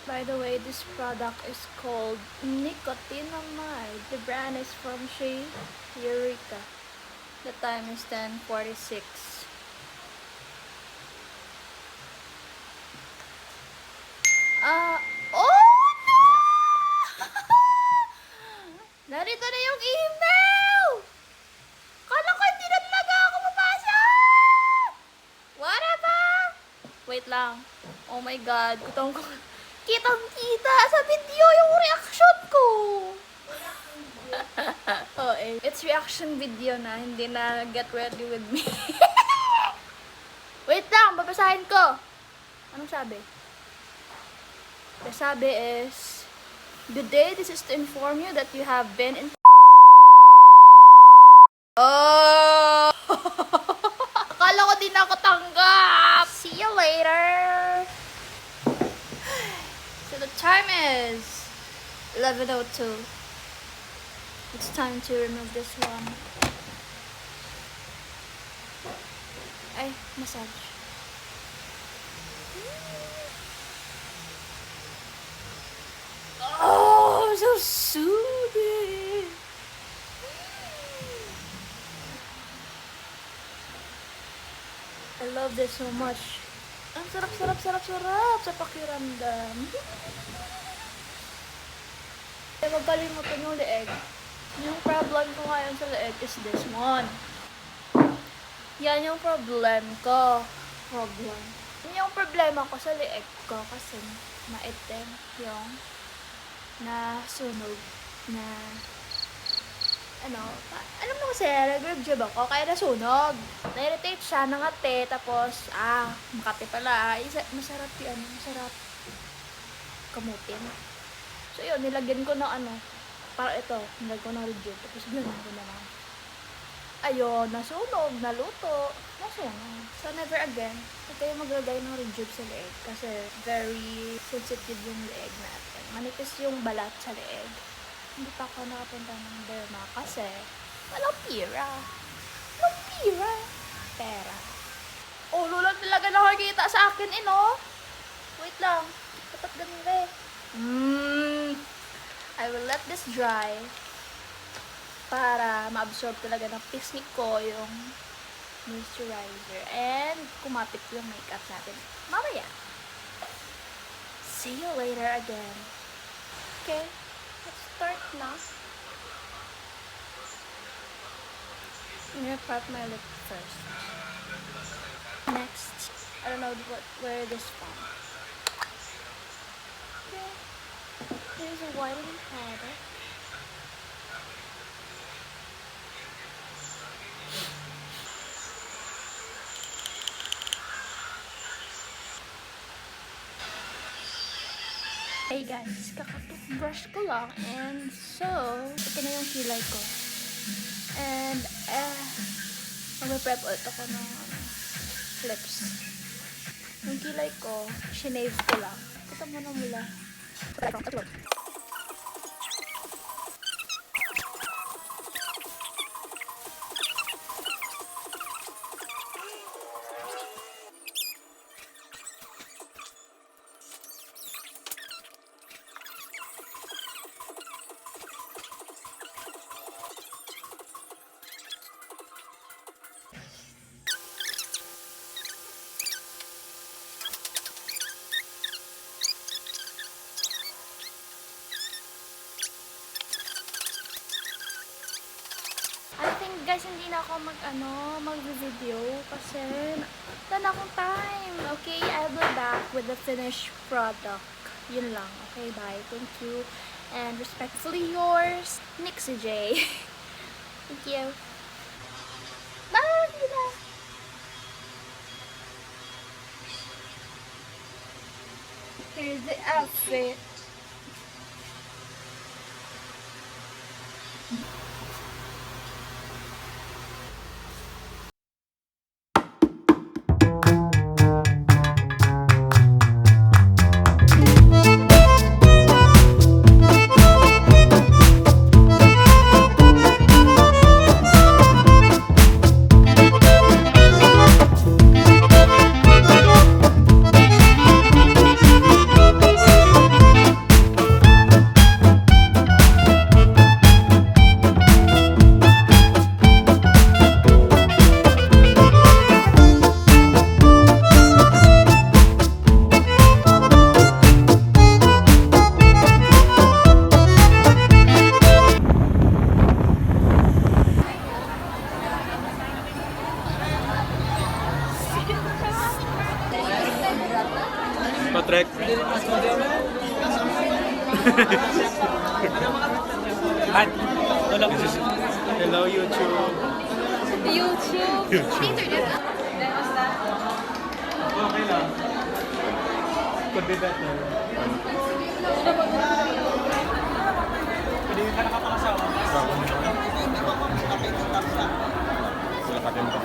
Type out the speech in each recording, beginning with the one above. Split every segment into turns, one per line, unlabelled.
By the way, this product is called Nicotinamide. The brand is from Shea Eureka. The time is 10:46. Oh no! Narito na yung email! Kala ko hindi na talaga ako mapasok! Whatever! Wait lang. Oh my God. Kitang-kita sa video yung reaction ko! Oh, it's reaction video na. Hindi na get ready with me. Wait lang. Babasahin ko. Anong sabi? The sabi is, "Good day, this is to inform you that you have been in..." Oh! Akala ko din ako tanggap! See you later! So the time is 11:02. It's time to remove this one. Ay, massage. Oh, so soothing. I love this so much. Ang sarap sa pakiramdam. Huwag kalimutan yung leeg. Yung problem ko ngayon sa leeg is this one. Yan yung problem ko. Yung problema ko sa leeg ko kasi maitim yung nasunog na alam mo kasi, nag-grab job ako, kaya nasunog. Na-irritate siya, nangate, tapos, makati pala. Masarap yun, masarap kamutin. So yun, nilagyan ko ng para ito, nilagyan ko ng rejuve, tapos ganun ko naman. Ayun, nasunog, naluto, nasunog. So never again, huwag kayo maglagay ng rejuve sa leeg, kasi very sensitive yung leeg natin. Manipis yung balat sa leeg. Hindi pa ako nakapunta ng derma kasi walang pira. Pera. Ulo lang talaga nakakita sa akin, Wait lang. Dapat ganun I will let this dry para ma-absorb talaga ng pisngi ko yung moisturizer and kumapit yung makeup natin mamaya. See you later again. Okay. Let's start now. I'm gonna prep my lip first. Next, I don't know where this from. Okay. There's a whitening powder. Hey guys, kaka-toothbrush ko lang, and so, ito na yung kilay ko. And, mag-prep ulit ako ng lips. Yung kilay ko, shinave ko lang. Ito mo na mula. Guys, hindi na ako mag-video kasi wala na akong time. Okay, I'll be back with the finished product. Yun lang. Okay, bye. Thank you. And respectfully yours, Nixie J. Thank you. Bye! Here's the outfit.
Patrek. At, hello YouTube.
YouTube. Internet.
Okay lang. Could be better. Pwede ka nakapangasawa? Sila ka din ba?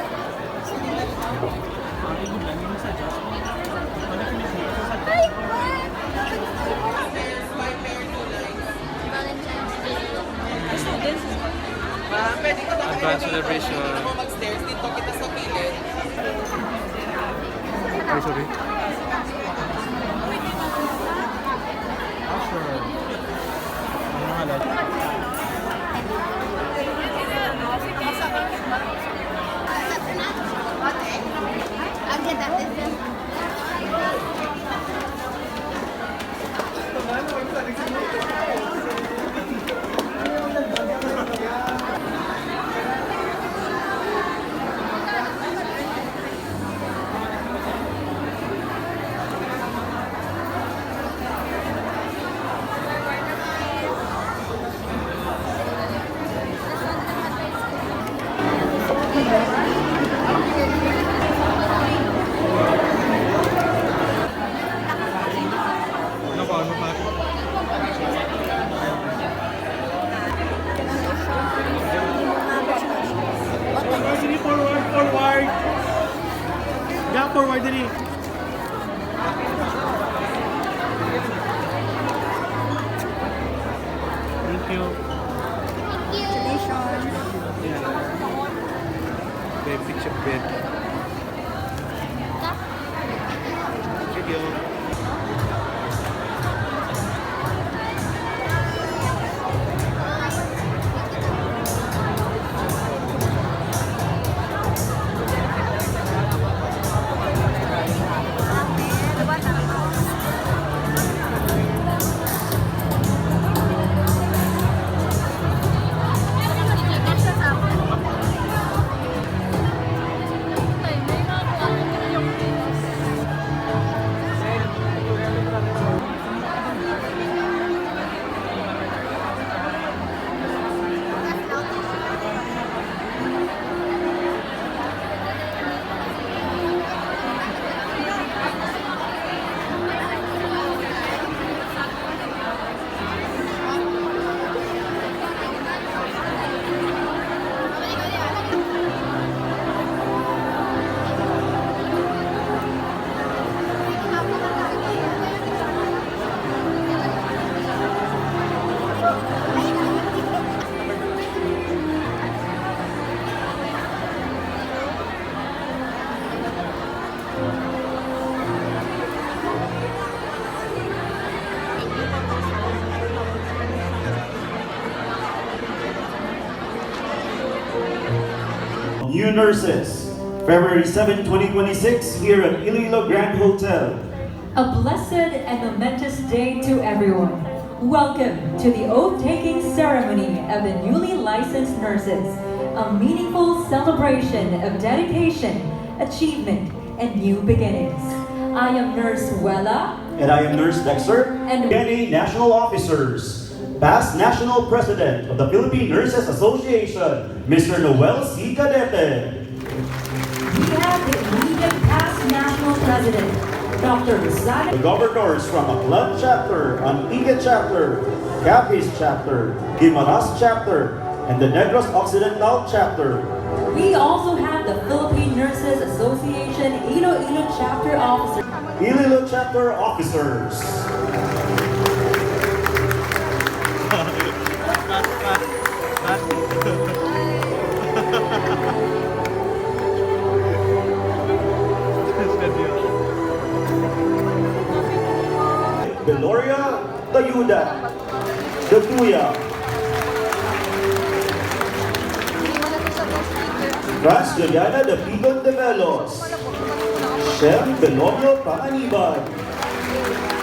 Advance celebration.
Mag-stairs dito kita sa pilit.
Ay, sorry. Sure. Ano nga lang? Ano pa? Ano pa? Sige, forward, forward. Yeah, forward din. Thank you. Yeah. Okay, picture bed. Thank you.
New nurses, February 7, 2026, here at Iloilo Grand Hotel.
A blessed and momentous day to everyone. Welcome to the oath-taking ceremony of the newly licensed nurses, a meaningful celebration of dedication, achievement, and new beginnings. I am Nurse Wella.
And I am Nurse Dexter,
And-
NA National Officers. Past National President of the Philippine Nurses Association, Mr. Noel C. Cadete.
We have the immediate past national president, Dr.
The
Rosana.
governors from Aklan Chapter, Antique Chapter, Capiz Chapter, Guimaras Chapter, and the Negros Occidental Chapter.
We also have the Philippine Nurses Association Iloilo chapter officer.
Iloilo Chapter Officers. Gloria Tayuda, Datuya, Franz Juliana de Pigon de Velos, Shem Belonio Panganiban,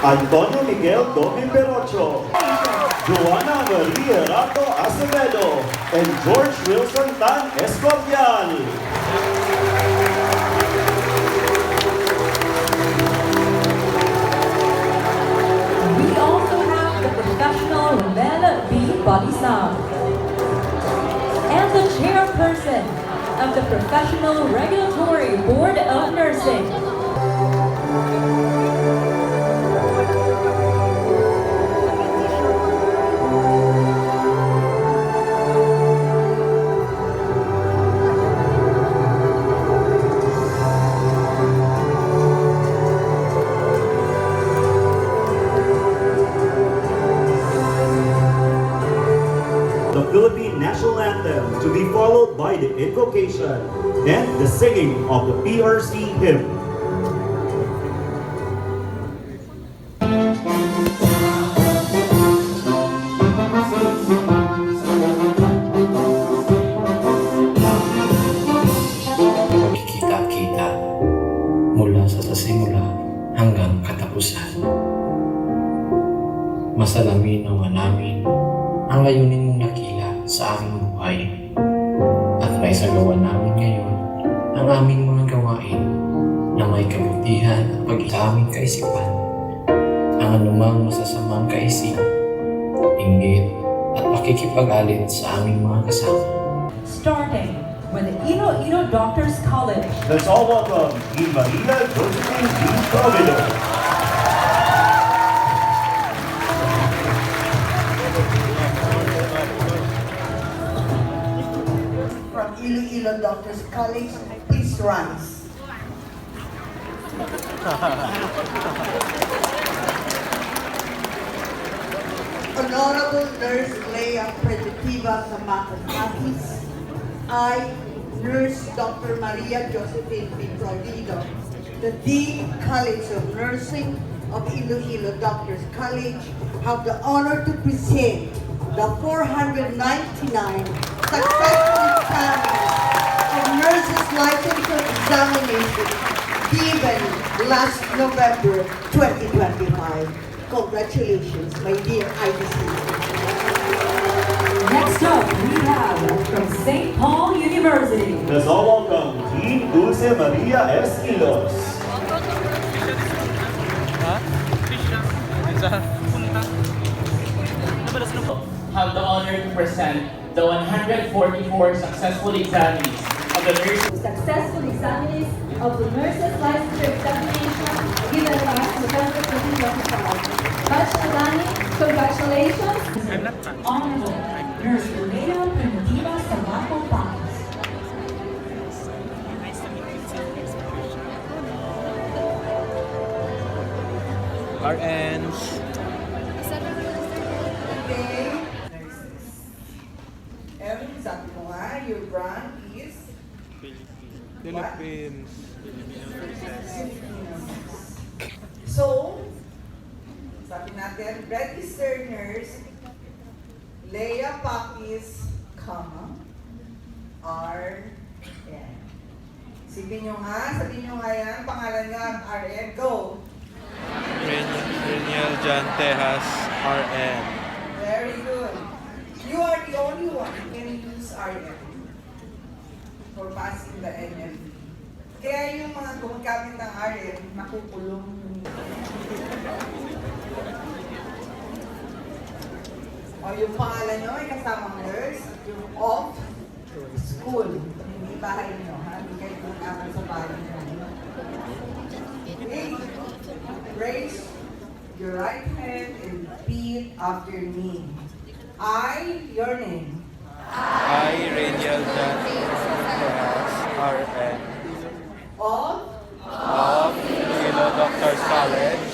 Antonio Miguel Domi Perocho, Joanna Maria Rato Acevedo, and George Wilson Tan Escovial.
Professional Regulatory Board of Nursing.
The Philippine National Anthem to be followed by the invocation and the singing of the PRC hymn.
Kita-kita mula sa simula hanggang katapusan. Masalamin nawa namin ang layunin mong nakila sa aming buhay at maisagawa namin ngayon ang aming mga gawain na may kabutihan at sa aming kaisipan. Ang anumang masasamang kaisip, inggit at pakikipag-alit sa aming mga kasama.
Starting with the Iloilo Doctors College.
Let's all welcome Dean Maria Josephine D. Provido.
From Iloilo Doctors College, please rise. Honorable Nurse Leia Preditiva Camatas, I, Nurse Dr. Maria Josephine B. Provido, the Dean College of Nursing of Iloilo Doctors College, have the honor to present the 499 successful examiners of nurses licensure examination given last November 2025. Congratulations, my dear IDC.
Next up, we have from St. Paul University.
Let's all welcome Dean Dulce Maria S. Quilos.
Have the honor to present the 144 successful examinees of the nursing
Successful examinees of the Nurses Licensure Examination given last November 2025. Batch Alani, congratulations. Honorable Nurse Leia Primitiva Sabaco Paz.
RNs.
Okay. Nurses. Erin, sabi mo nga, your brand is
Philippines.
So, sabi natin, registered nurse, Leia Pakis, RN. Sabihin nyo nga yan, pangalan nga, RN, go!
Reniel Jan Tejas, RN.
Very good. You are the only one who can use RN for passing the NMP. Kaya yung mga gumagamit ng RN, makukulong. O yung pangalan nyo ay kasamang nurse, yung off school. Hindi bahay nyo, ha? Hindi kayo gumagamit sa bahay nyo. Okay. Raise your right hand and repeat after me. I, your name.
I, Reniel Jan Tejas, RN.
Of
Iloilo Doctors College.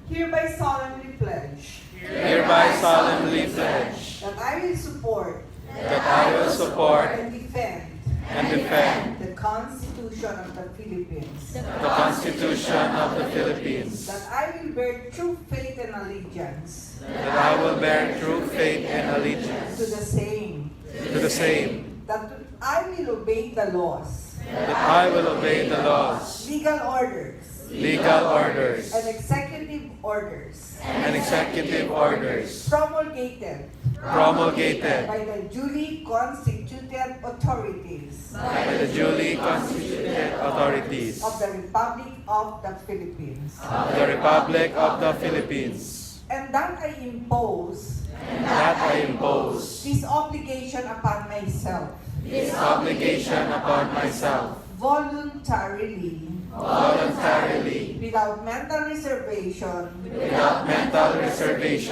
hereby solemnly pledge
Hereby solemnly pledge
that I will support
that I will support
and defend
and defend
the Constitution of the Philippines.
the Constitution of the Philippines.
That I will bear true faith and allegiance
That I will bear true faith and allegiance
to the same.
to the same.
That I will obey the laws,
That I will obey the laws,
legal orders,
legal orders,
and executive orders
and executive orders
promulgated
promulgated
by the duly constituted authorities
by the duly constituted authorities
of the Republic of the Philippines.
of the Republic of the Philippines.
And that I impose
That I impose
this obligation upon myself
this obligation upon myself
voluntarily, without mental reservation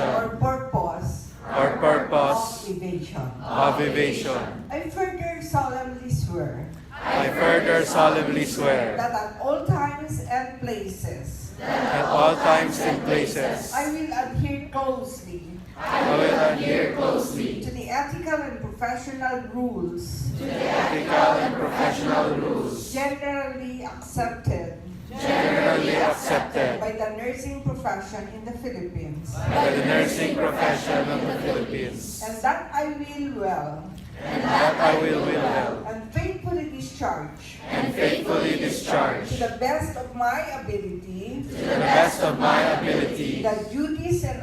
or purpose of evasion. I further solemnly swear that at all times and places I will adhere closely to the ethical and professional rules generally accepted by the nursing profession in the Philippines, and that I will well and faithfully discharge to the best of my ability the duties and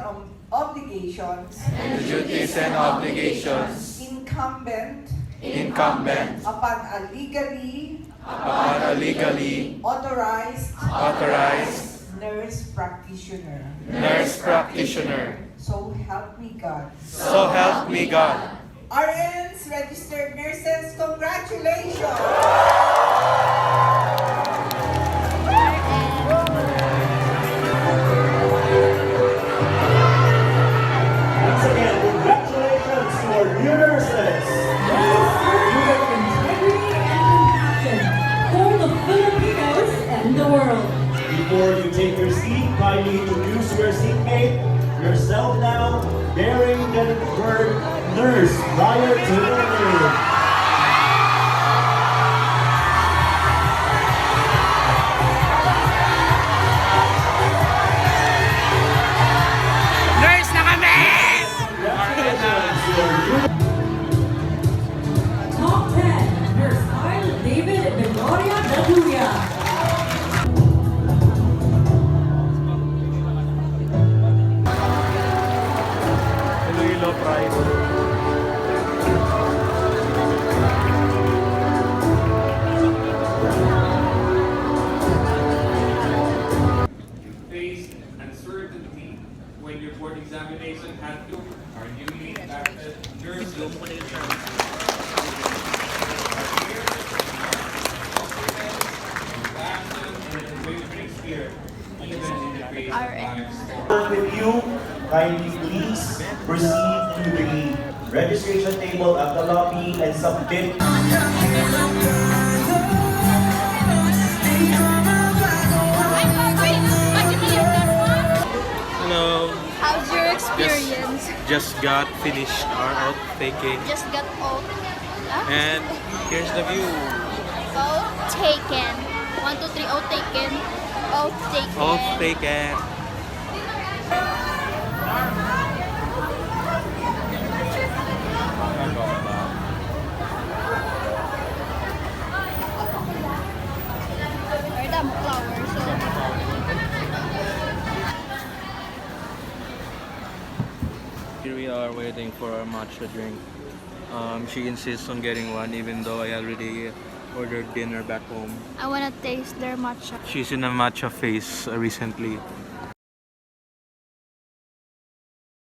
obligations incumbent upon a legally authorized nurse practitioner. So help me God. RNs, registered nurses, congratulations!
Once again, congratulations to our new nurses.
Integrity and compassion for the Filipinos and the world.
Before you take your seat, kindly introduce your seatmate, yourself now, bearing the word nurse prior to your name.
Nurse na kami!
Top 10, Nurse Kyle David Memoria Daduya.
Iloilo Pride.
Face uncertainty when your board examination had to our newly elected nurses.
With you, kindly please proceed to the registration table at the lobby and submit.
Hello.
How's your experience?
Just got finished our out taking.
Just got out.
And here's the view.
Out taken. 1, 2, 3, out taken. Out taken.
Out taken.
Or the flowers.
Here we are waiting for our matcha drink. She insists on getting one even though I already ordered dinner back home.
I wanna taste their matcha.
She's in a matcha phase recently.